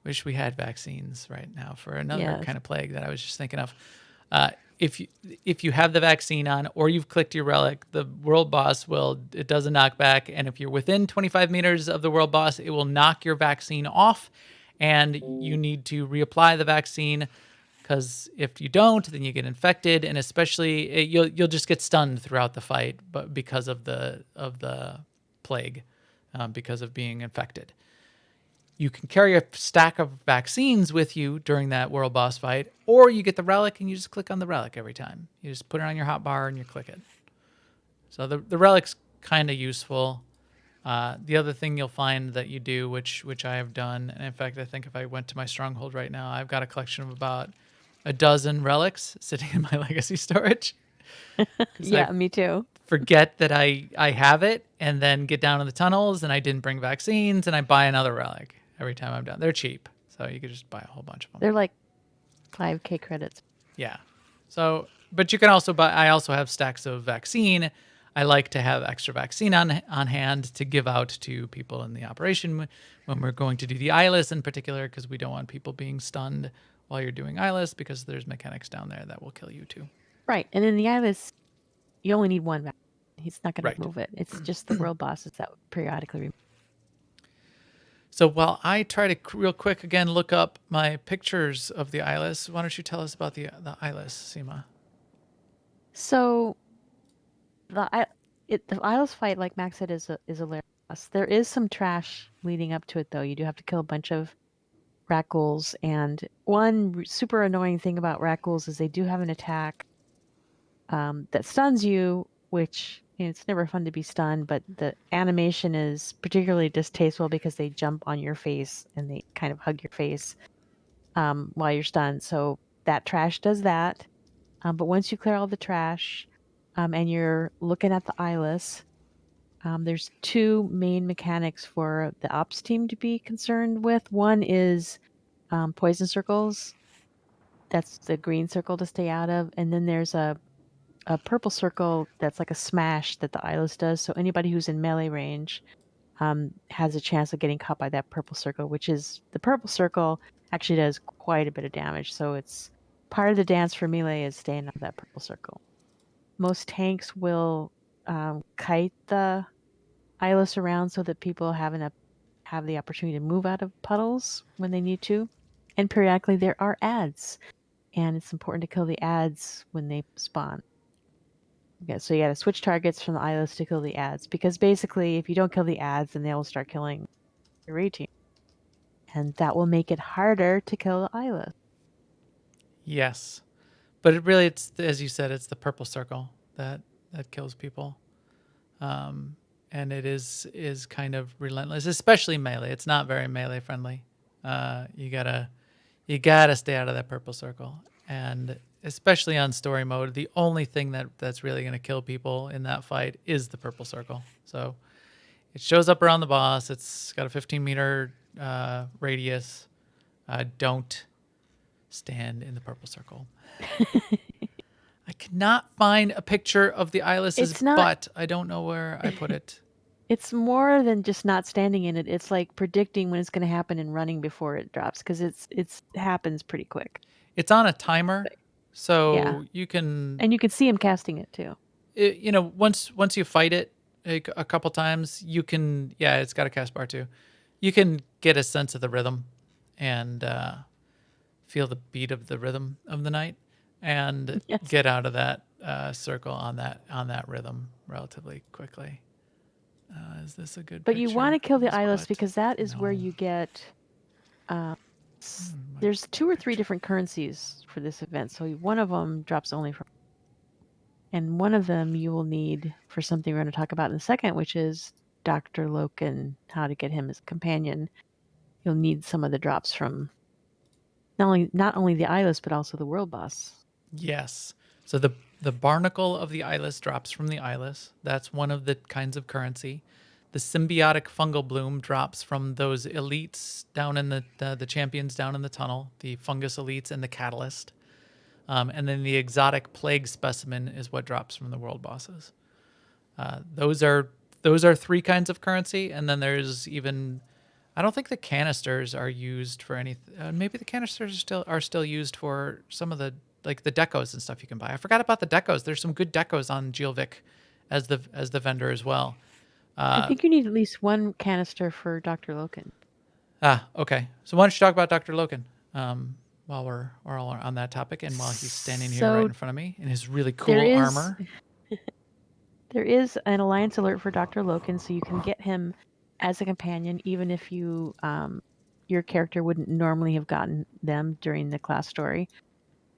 Wish we had vaccines right now for another Yes. kind of plague that I was just thinking of. If you have the vaccine on or you've clicked your relic, the world boss it does a knockback, and if you're within 25 meters of the world boss, it will knock your vaccine off, and you need to reapply the vaccine, because if you don't, then you get infected, and especially you'll just get stunned throughout the fight, but because of the plague, because of being infected. You can carry a stack of vaccines with you during that world boss fight, or you get the relic and you just click on the relic every time. You just put it on your hotbar and you click it. So the relic's kind of useful. The other thing you'll find that you do, which I have done, and in fact, I think if I went to my stronghold right now, I've got a collection of about a dozen relics sitting in my legacy storage. 'Cause I Yeah, me too. forget that I have it, and then get down in the tunnels, and I didn't bring vaccines, and I buy another relic every time I'm down. They're cheap, so you could just buy a whole bunch of them. They're like 5K credits. Yeah. So, but you can also buy. I also have stacks of vaccine. I like to have extra vaccine on hand to give out to people in the operation when we're going to do the eyeless in particular, because we don't want people being stunned while you're doing eyeless, because there's mechanics down there that will kill you too. Right. And in the eyeless, you only need one vaccine. He's not going Right. to remove it. It's just the world bosses that would periodically remove. So while I try to real quick again look up my pictures of the eyeless, why don't you tell us about the eyeless, Seema? So the eyeless fight, like Max said, is a hilarious. There is some trash leading up to it, though. You do have to kill a bunch of Rakghouls, and one super annoying thing about Rakghouls is they do have an attack that stuns you, which it's never fun to be stunned, but the animation is particularly distasteful because they jump on your face and they kind of hug your face while you're stunned. So that trash does that. But once you clear all the trash and you're looking at the eyeless, there's two main mechanics for the ops team to be concerned with. One is poison circles. That's the green circle to stay out of. And then there's a purple circle that's like a smash that the eyeless does. So anybody who's in melee range has a chance of getting caught by that purple circle, which is the purple circle actually does quite a bit of damage. So it's part of the dance for melee is staying out of that purple circle. Most tanks will kite the eyeless around so that people have the opportunity to move out of puddles when they need to. And periodically there are ads, and it's important to kill the ads when they spawn. Okay, so you got to switch targets from the eyeless to kill the ads, because basically if you don't kill the ads, then they will start killing your raid team. And that will make it harder to kill the eyeless. Yes, but it's as you said, it's the purple circle that kills people, and it is kind of relentless, especially melee. It's not very melee friendly. You gotta stay out of that purple circle, and especially on story mode, the only thing that's really gonna kill people in that fight is the purple circle. So it shows up around the boss. It's got a 15-meter radius. Don't stand in the purple circle. I cannot find a picture of the eyeless's butt. I don't know where I put it. It's more than just not standing in it. It's like predicting when it's going to happen and running before it drops, because it happens pretty quick. It's on a timer, so yeah. you can see him casting it too. Once you fight it a couple times, you can. Yeah, it's got a cast bar too. You can get a sense of the rhythm, and feel the beat of the rhythm of the night, and get out of that circle on that rhythm relatively quickly. Is this a good But picture? you want to kill the eyeless because that is where you get there's 2 or 3 different currencies for this event. So one of them drops only from, and one of them you will need for something we're going to talk about in a second, which is Dr. Loken, how to get him as a companion. You'll need some of the drops from not only the eyeless, but also the world boss. Yes. So the barnacle of the eyeless drops from the eyeless. That's one of the kinds of currency. The symbiotic fungal bloom drops from those elites down in the champions down in the tunnel, the fungus elites and the catalyst. And then the exotic plague specimen is what drops from the world bosses. Those are 3 kinds of currency, and then there's even, I don't think the canisters are used for anything. Maybe the canisters are still used for some of the, like the decos and stuff you can buy. I forgot about the decos. There's some good decos on Geelvik as the vendor as well. I think you need at least 1 canister for Dr. Loken. Okay. So why don't you talk about Dr. Loken while we're all on that topic, and while he's standing here right in front of me in his really cool armor. There is an alliance alert for Dr. Loken, so you can get him as a companion, even if you your character wouldn't normally have gotten them during the class story.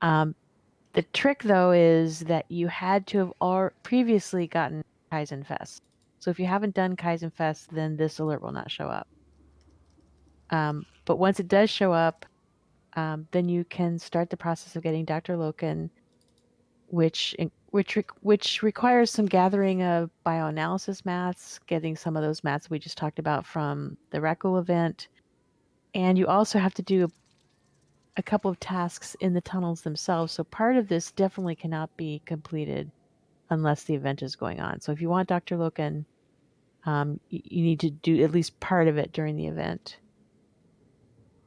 The trick, though, is that you had to have previously gotten Kaizen Fest. So if you haven't done Kaizen Fest, then this alert will not show up. But once it does show up, then you can start the process of getting Dr. Loken, which requires some gathering of bioanalysis mats, getting some of those mats we just talked about from the Rakghoul event, and you also have to do a couple of tasks in the tunnels themselves. So part of this definitely cannot be completed unless the event is going on. So if you want Dr. Loken, you need to do at least part of it during the event.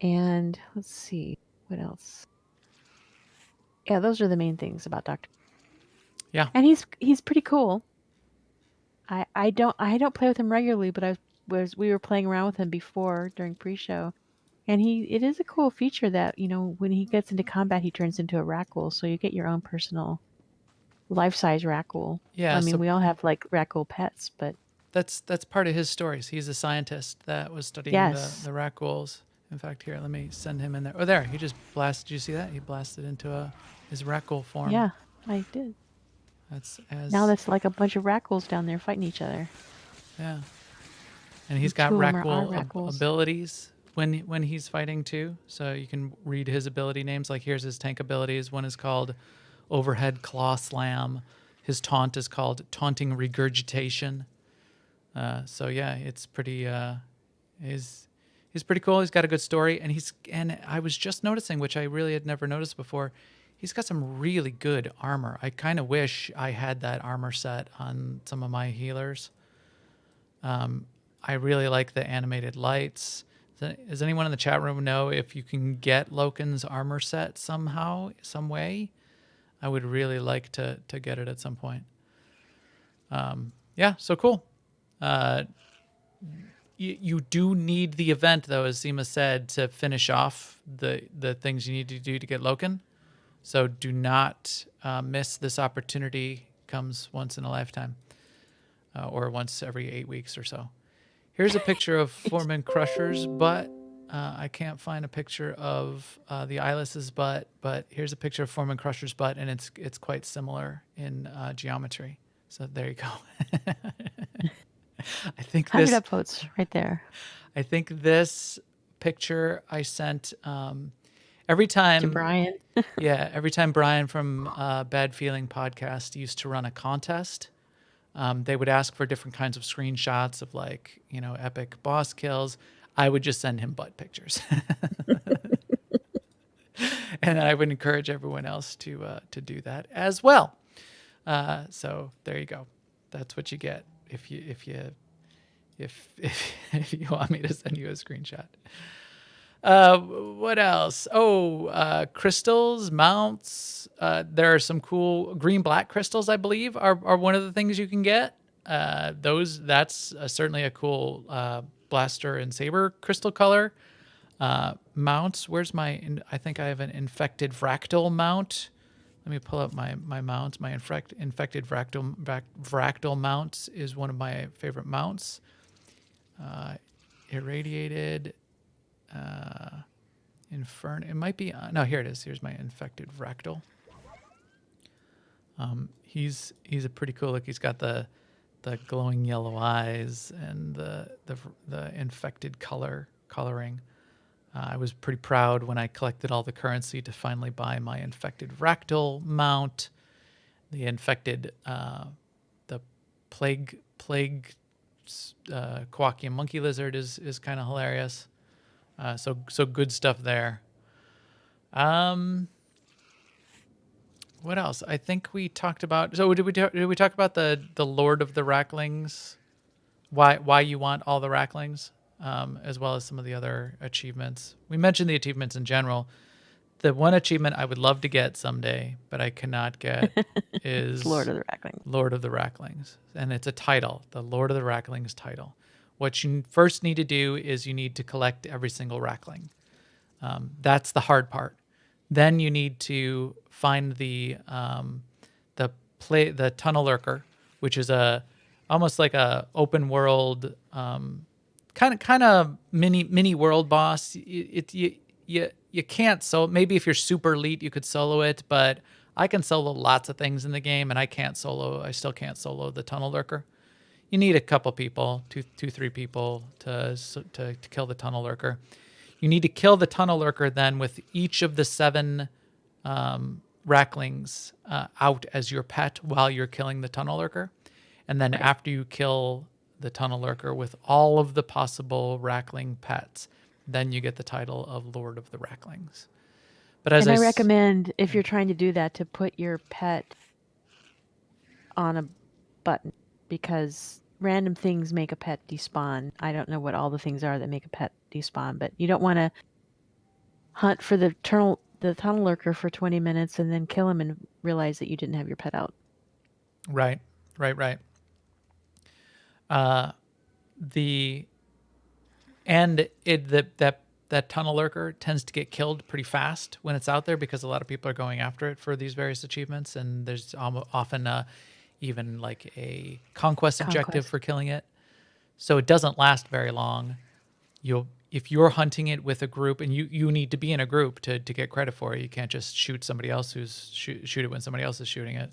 And let's see what else. Yeah, those are the main things about Dr. Yeah. And he's pretty cool. I don't play with him regularly, but we were playing around with him before during pre-show, and it is a cool feature that when he gets into combat he turns into a Rakghoul, so you get your own personal life-size Rakghoul. Yeah. I mean, So we all have like Rakghoul pets, but that's part of his stories. He's a scientist that was studying yes, the Rakghouls. In fact, here, let me send him in there. Oh, there. He just blasted. Did you see that? He blasted into his Rakghoul form. yeah, I did. That's Now that's like a bunch of Rakghouls down there fighting each other. Yeah. And he's And got two of them are our Rakghoul Rakghouls. abilities when he's fighting too. So you can read his ability names. Like here's his tank abilities. One is called Overhead Claw Slam. His taunt is called Taunting Regurgitation. So yeah, it's pretty. He's pretty cool. He's got a good story, and I was just noticing, which I really had never noticed before. He's got some really good armor. I kind of wish I had that armor set on some of my healers. I really like the animated lights. Does anyone in the chat room know if you can get Loken's armor set somehow, some way? I would really like to get it at some point. Yeah, so cool. You do need the event, though, as Zima said, to finish off the things you need to do to get Loken. So do not miss this opportunity. Comes once in a lifetime, or once every 8 weeks or so. Here's a picture of Foreman Crusher's butt. I can't find a picture of the Eyeless's butt, but here's a picture of Foreman Crusher's butt, and it's quite similar in geometry. So there you go. I think 100 upvotes right there. I think this picture I sent every time To Brian. Yeah, every time Brian from Bad Feeling Podcast used to run a contest, they would ask for different kinds of screenshots of epic boss kills. I would just send him butt pictures, and I would encourage everyone else to do that as well. So there you go. That's what you get if you want me to send you a screenshot. What else? Crystals, mounts. There are some cool green-black crystals, I believe, are one of the things you can get. That's certainly a cool blaster and saber crystal color. Mounts. Where's I think I have an infected fractal mount. Let me pull up my mounts. My infected fractal mounts is one of my favorite mounts. Irradiated. Infern. It might be. No, here it is. Here's my infected fractal. He's a pretty cool look. He's got the glowing yellow eyes and the infected coloring. I was pretty proud when I collected all the currency to finally buy my infected fractal mount. The infected the plague Kowakian monkey lizard is kind of hilarious. So good stuff there. What else? I think we talked about. So did we talk about the Lord of the Racklings? Why you want all the Racklings, as well as some of the other achievements. We mentioned the achievements in general. The one achievement I would love to get someday, but I cannot get, is Lord of the Racklings. Lord of the Racklings, and it's a title, the Lord of the Racklings title. What you first need to do is you need to collect every single Rackling. That's the hard part. Then you need to find the tunnel lurker, which is almost like a open world kind of mini world boss. You can't maybe if you're super elite you could solo it, but I can solo lots of things in the game, and I still can't solo the tunnel lurker. you need a couple people, three people to kill the tunnel lurker. You need to kill the tunnel lurker then with each of the 7 Racklings out as your pet while you're killing the tunnel lurker. And then after you kill the tunnel lurker with all of the possible Rackling pets, then you get the title of Lord of the Racklings. But as I recommend, if you're trying to do that, to put your pet on a button, because random things make a pet despawn. I don't know what all the things are that make a pet despawn, but you don't want to hunt for the tunnel lurker for 20 minutes and then kill him and realize that you didn't have your pet out. Right. That tunnel lurker tends to get killed pretty fast when it's out there because a lot of people are going after it for these various achievements, and there's often even like a conquest objective for killing it. So it doesn't last very long. If you're hunting it with a group, and you need to be in a group to get credit for it. You can't just shoot somebody else who's shoot it when somebody else is shooting it.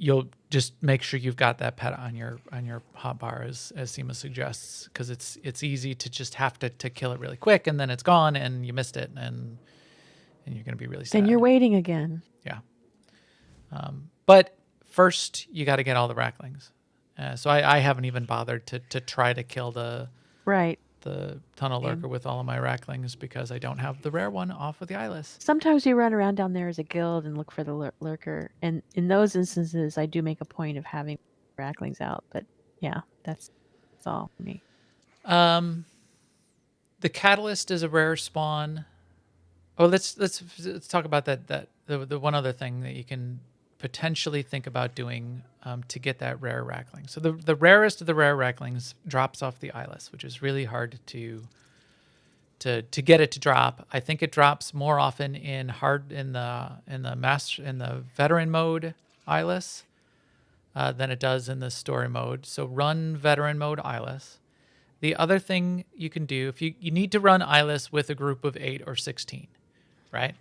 You'll just make sure you've got that pet on your hotbar, as Seema suggests, because it's easy to just have to kill it really quick, and then it's gone, and you missed it, and you're going to be really sad. Then you're waiting again. Yeah. But first, you got to get all the Racklings. So I haven't even bothered to try to kill the tunnel lurker with all of my Racklings because I don't have the rare one off of the eyeless. Sometimes we run around down there as a guild and look for the lurker, and in those instances, I do make a point of having Racklings out. But yeah, that's all for me. The catalyst is a rare spawn. Oh, let's talk about that. The one other thing that you can potentially think about doing to get that rare Rackling. So the rarest of the rare Racklings drops off the eyeless, which is really hard to get it to drop. I think it drops more often in the veteran mode eyeless than it does in the story mode. So run veteran mode eyeless. The other thing you can do, if you need to run eyeless with a group of 8 or 16, right?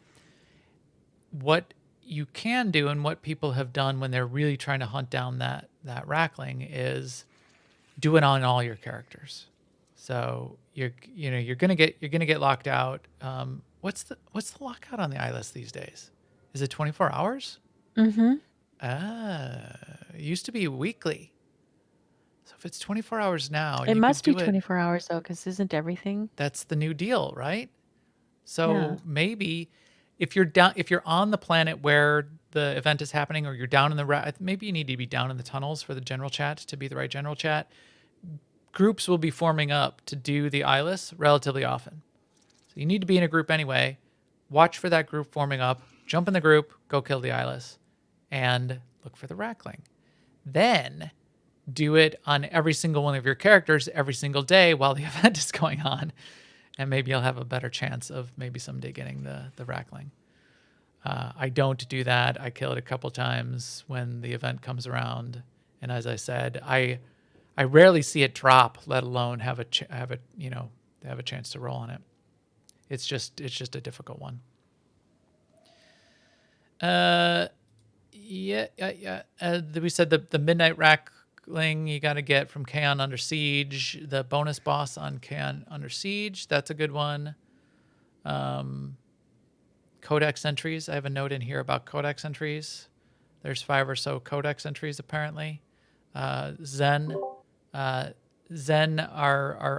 What you can do, and what people have done when they're really trying to hunt down that Rackling, is do it on all your characters. So you're gonna get locked out. What's the lockout on the eyeless these days? Is it 24 hours? Mm-hmm. It used to be weekly. So if it's 24 hours now, It must be 24 hours though, because isn't everything? That's the new deal, right? So maybe if you're on the planet where the event is happening, or you're down in maybe you need to be down in the tunnels for the general chat to be the right general chat. Groups will be forming up to do the eyeless relatively often. So you need to be in a group anyway. Watch for that group forming up, jump in the group, go kill the eyeless, and look for the Rackling. Then do it on every single one of your characters every single day while the event is going on. And maybe you'll have a better chance of maybe someday getting the Rackling. I don't do that. I kill it a couple times when the event comes around. And as I said, I rarely see it drop, let alone have a chance to roll on it. It's just a difficult one. We said the Midnight Rackling you got to get from Kaon Under Siege. The bonus boss on Kaon Under Siege, that's a good one. Codex entries. I have a note in here about codex entries. There's 5 or so codex entries apparently. Zen, our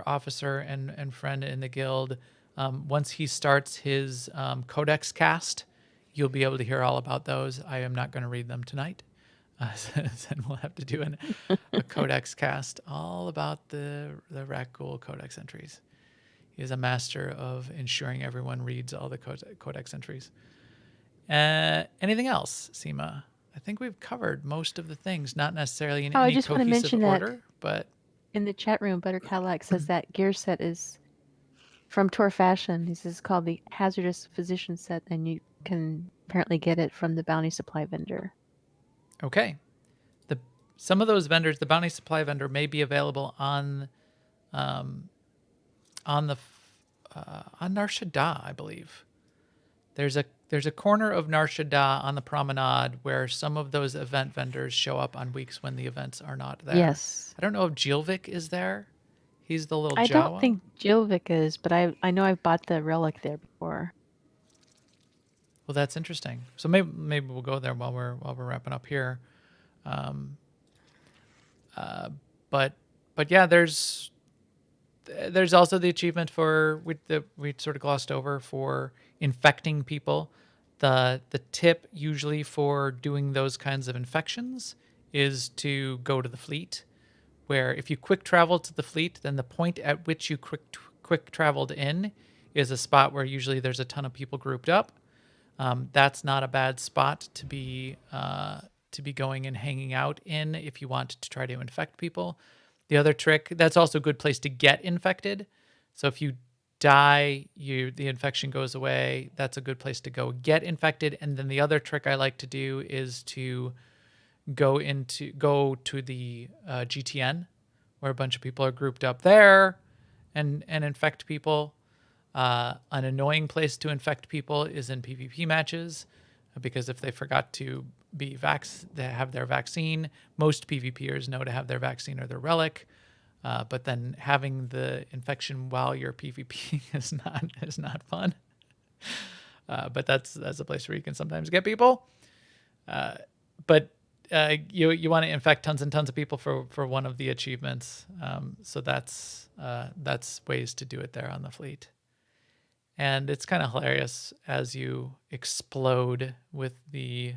officer and friend in the guild, once he starts his codex cast, you'll be able to hear all about those. I am not going to read them tonight. Zen will have to do a codex cast all about the Rakghoul codex entries. He is a master of ensuring everyone reads all the codex entries. Anything else, Seema? I think we've covered most of the things, not necessarily in any cohesive order, but in the chat room, Butter Cadillac says that gear set is from Tor Fashion. He says it's called the Hazardous Physician set, and you can apparently get it from the bounty supply vendor. Okay. Some of those vendors, the bounty supply vendor, may be available on Nar Shaddaa, I believe. there's a corner of Nar Shaddaa on the promenade where some of those event vendors show up on weeks when the events are not there. Yes. I don't know if Jilvik is there. He's the little I don't Jawa. think Jilvik is, but I know I've bought the relic there before. Well, that's interesting. So maybe we'll go there while we're wrapping up here. But yeah, there's also the achievement for we sort of glossed over for infecting people. The tip usually for doing those kinds of infections is to go to the fleet, where if you quick travel to the fleet, then the point at which you quick traveled in is a spot where usually there's a ton of people grouped up. That's not a bad spot to be going and hanging out in if you want to try to infect people. The other trick, that's also a good place to get infected. So if you die, the infection goes away. That's a good place to go get infected. And then the other trick I like to do is to go to the GTN, where a bunch of people are grouped up there, and infect people. An annoying place to infect people is in PvP matches, because if they forgot to they have their vaccine. Most PvPers know to have their vaccine or their relic, but then having the infection while you're PvPing is not fun. But that's a place where you can sometimes get people. But you want to infect tons and tons of people for one of the achievements. So that's ways to do it there on the fleet. And it's kind of hilarious as you explode with the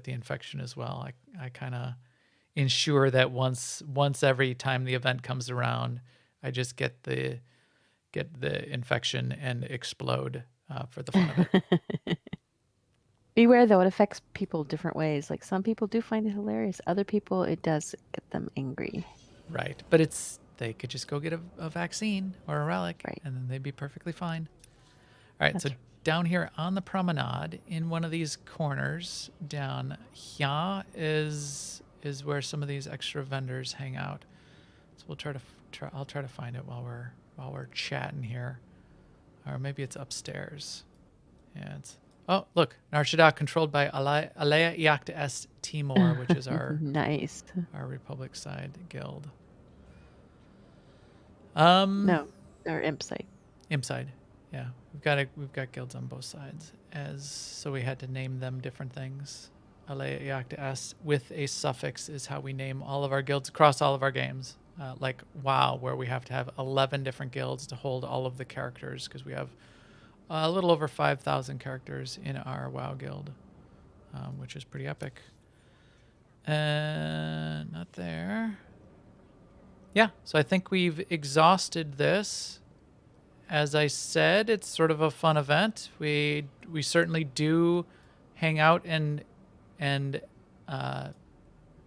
infection as well. I kind of ensure that once every time the event comes around, I just get the infection and explode for the fun of it. Beware though, it affects people different ways. Like some people do find it hilarious. Other people, it does get them angry. Right. But they could just go get a vaccine or a relic, Right. and then they'd be perfectly fine. All right, That's so down here on the promenade, in one of these corners down here is where some of these extra vendors hang out. So we'll I'll try to find it while we're chatting here, or maybe it's upstairs. Yeah, oh look, Nar Shaddaa controlled by Alea Iacta Est Timor, which is our nice. our Republic side guild. No, or imp site. Imp side. Yeah, we've got guilds on both sides, so we had to name them different things. Alea Iacta Est with a suffix is how we name all of our guilds across all of our games. Like WoW, where we have to have 11 different guilds to hold all of the characters, because we have a little over 5,000 characters in our WoW guild, which is pretty epic. Not there. Yeah, so I think we've exhausted this. As I said, it's sort of a fun event. We certainly do hang out and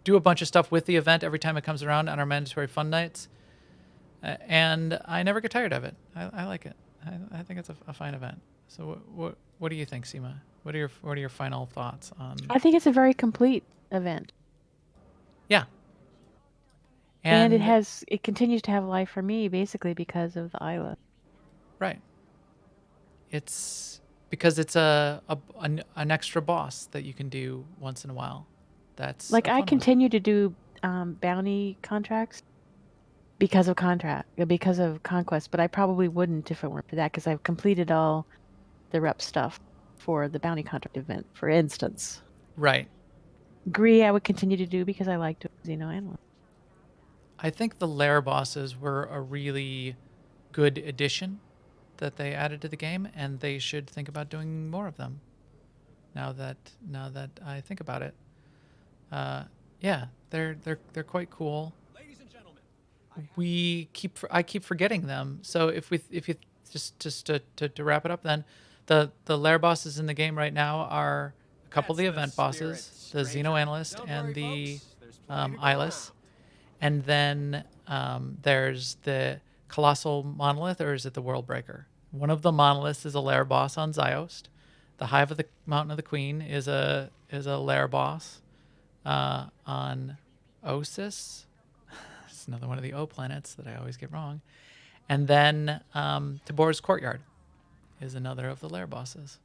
do a bunch of stuff with the event every time it comes around on our mandatory fun nights. And I never get tired of it. I like it. I think it's a fine event. So what do you think, Seema? What are your final thoughts on? I think it's a very complete event. Yeah. And it continues to have life for me basically because of the Isla. Right. It's because it's an extra boss that you can do once in a while. That's like I continue to do bounty contracts because of conquest, but I probably wouldn't if it weren't for that, because I've completed all the rep stuff for the bounty contract event, for instance. Right. Gree I would continue to do because I like to Xenoanalyst. I think the lair bosses were a really good addition that they added to the game, and they should think about doing more of them. Now that I think about it, yeah, they're quite cool. Ladies and gentlemen, I keep forgetting them. So if you just to wrap it up, then the lair bosses in the game right now are a couple of the event bosses, the Xenoanalyst and the Eyeless, and then there's the Colossal Monolith, or is it the World Breaker? One of the monoliths is a lair boss on Ziost. The Hive of the Mountain of the Queen is a lair boss on Osis. It's another one of the O planets that I always get wrong. And then Tabor's Courtyard is another of the lair bosses.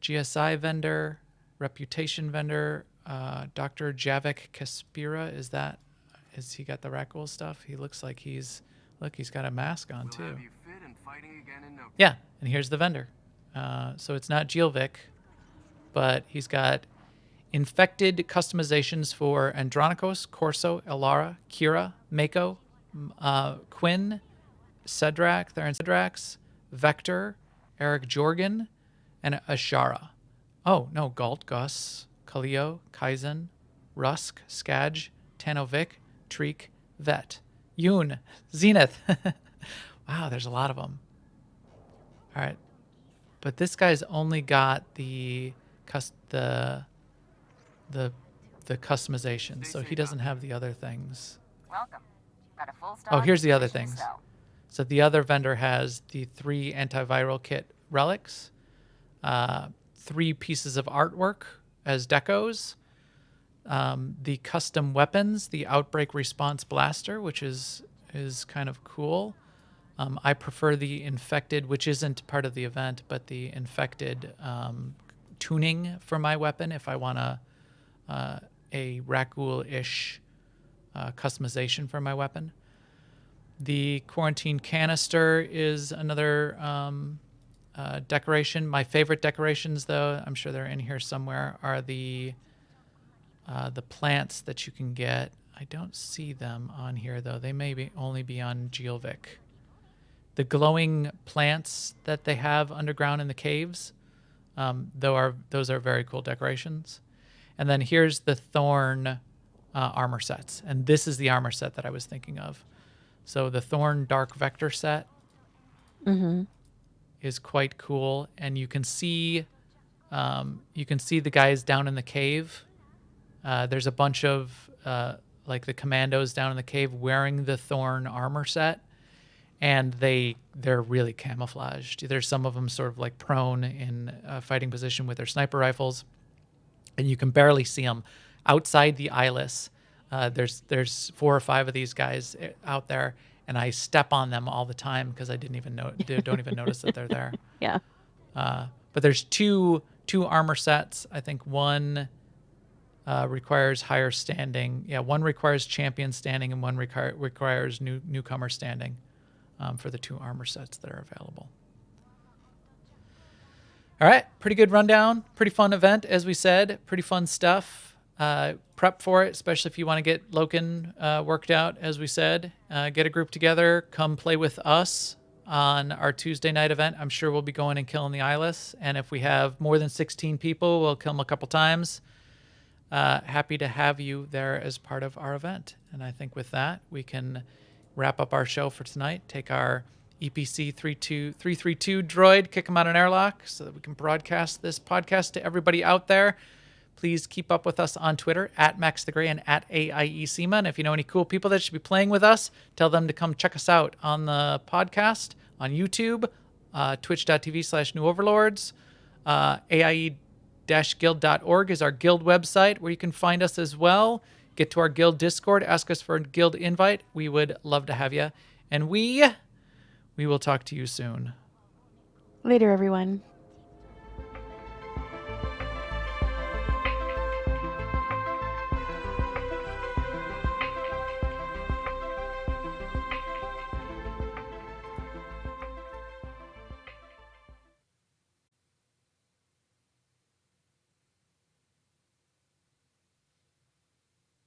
GSI vendor, reputation vendor, Dr. Javik Kaspira. Is he got the Rakghoul stuff? He looks like he's got a mask on We'll too. have you fit and fighting again in no time. Yeah, and here's the vendor. So it's not Gilvik, but he's got infected customizations for Andronikos, Corso, Elara, Kira, Mako, Quinn, Cedrak, Theron Cedrax, Vector, Eric Jorgen, and Ashara. Oh, no, Galt, Gus, Kaleo, Kaizen, Rusk, Skadge, Tanovic, Treek, Vet, Yoon, Zenith. Wow, there's a lot of them. All right. But this guy's only got the customization, so he doesn't have the other things. Welcome. Got a full stock. Oh, here's the other Wish to things. sell. So the other vendor has the 3 antiviral kit relics, 3 pieces of artwork as decos, the custom weapons, the Outbreak Response Blaster, which is kind of cool. I prefer the infected, which isn't part of the event, but the infected tuning for my weapon if I want a Rakghoul-ish customization for my weapon. The quarantine canister is another decoration. My favorite decorations, though, I'm sure they're in here somewhere, are the plants that you can get. I don't see them on here, though. They may only be on Gilvik. The glowing plants that they have underground in the caves, those are very cool decorations. And then here's the Thorn armor sets. And this is the armor set that I was thinking of. So the Thorn Dark Vector set is quite cool. And you can see the guys down in the cave. There's a bunch of like the commandos down in the cave wearing the Thorn armor set. And they're really camouflaged. There's some of them sort of like prone in a fighting position with their sniper rifles, and you can barely see them outside the eyeless. There's 4 or 5 of these guys out there, and I step on them all the time because I don't even notice that they're there. Yeah. But there's two armor sets. I think one requires higher standing. Yeah, one requires champion standing, and one requires newcomer standing. For the 2 armor sets that are available. All right, pretty good rundown. Pretty fun event, as we said. Pretty fun stuff. Prep for it, especially if you want to get Loken worked out, as we said. Get a group together. Come play with us on our Tuesday night event. I'm sure we'll be going and killing the eyeless. And if we have more than 16 people, we'll kill them a couple times. Happy to have you there as part of our event. And I think with that, we can wrap up our show for tonight, take our EPC 332 droid, kick him out an airlock so that we can broadcast this podcast to everybody out there. Please keep up with us on Twitter, @MaxTheGray and @AIESEMA. And if you know any cool people that should be playing with us, tell them to come check us out on the podcast, on YouTube, twitch.tv/NewOverlords. AIE-guild.org is our guild website where you can find us as well. Get to our guild Discord, ask us for a guild invite. We would love to have you. And we will talk to you soon. Later, everyone.